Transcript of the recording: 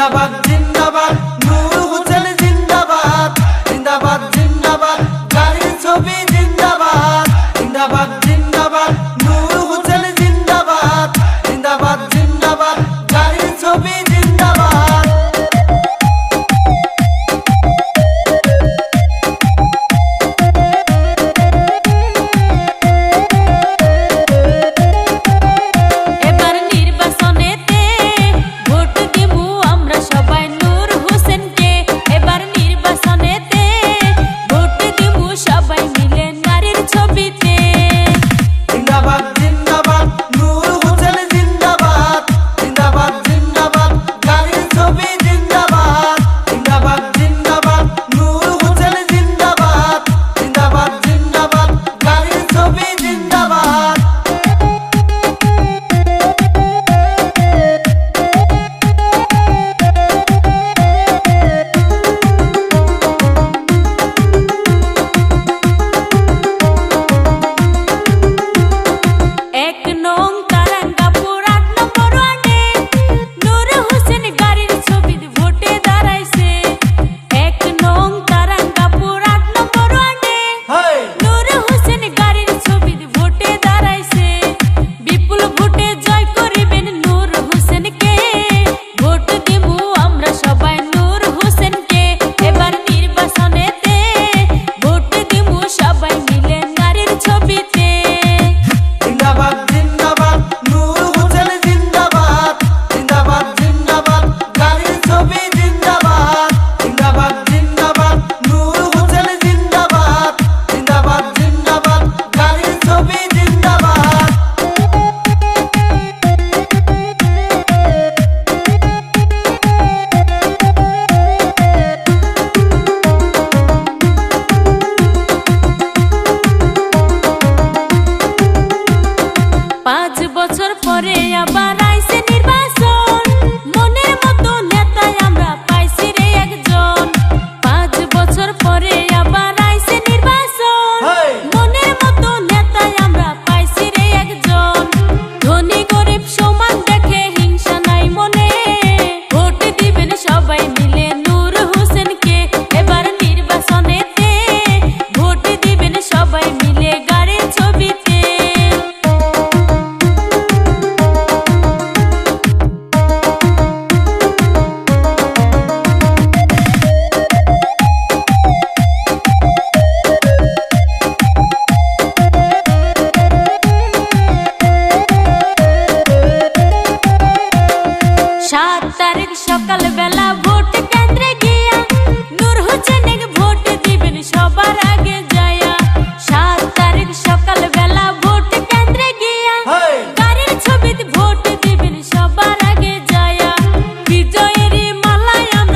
জিন্দাবাদ জিন্দাবাদ নূর হোসেন জিন্দাবাদ জিন্দাবাদ জিন্দাবাদ গাড়ির ছবি জিন্দাবাদ জিন্দাবাদ জিন্দাবাদ নূর হোসেন জিন্দাবাদ জিন্দাবাদ জিন্দাবাদ গাড়ির ছবি জিন্দাবাদ। এবার নির্বাচনেতে ভোট দিব আমরা সবাই নূর হোসেনকে। এবার নির্বাচনেতে ভোট দিব সবাই মিলে নারীর ছবিতে। জিন্দাবাদ জিন্দাবাদ নূর হোসেন জিন্দাবাদ জিন্দাবাদ জিন্দাবাদ গাড়ির ছবি জিন্দাবাদ জিন্দাবাদ জিন্দাবাদ নূর হোসেন জিন্দাবাদ জিন্দাবাদ জিন্দাবাদ গাড়ির ছবি জিন্দাবাদ। এক নং তারাঙ্গাপুর ৮ নম্বর ওয়ার্ডে নূর হোসেন গাড়ির ছবিতে ভোটে দাঁড়াইছে। এক নং তারাঙ্গাপুর ৮ নম্বর ওয়ার্ডে নূর হোসেন গাড়ির ছবিতে ভোটে দাঁড়াইছে। বিপুল ভোটে জয় করিবেন নূর হোসেনকে। ভোট দিব আমরা সবাই নূর হোসেনকে। এবার নির্বাচনেতে ভোট দিব সবাই মিলে নারীর ছবিতে। জিন্দাবাদ জিন্দাবাদ নূর হোসেন জিন্দাবাদ জিন্দাবাদ জিন্দাবাদ গাড়ির ছবি জিন্দাবাদ জিন্দাবাদ জিন্দাবাদ নূর হোসেন জিন্দাবাদ জিন্দাবাদ জিন্দাবাদ গাড়ির ছবি জিন্দাবাদ। পাঁচ বছর পরে আবার আইছে নির্বাচন। মনের মতো নেতাই আমরা পাইছি রে একজন। 5 বছর পরে আবার আইছে নির্বাচন। মনের মতো নেতাই আমরা পাইছি রে একজন। ধনী গরিব সমান দেখে হিংসা নাই মনে। ভোট দিবেন সবাই মিলে নূর হোসেনকে। এবার নির্বাচনেতে ভোট দিবেন সবাই মিলে গাড়ির ছবিতে। সাত তারিখ সকাল বেলা ভোট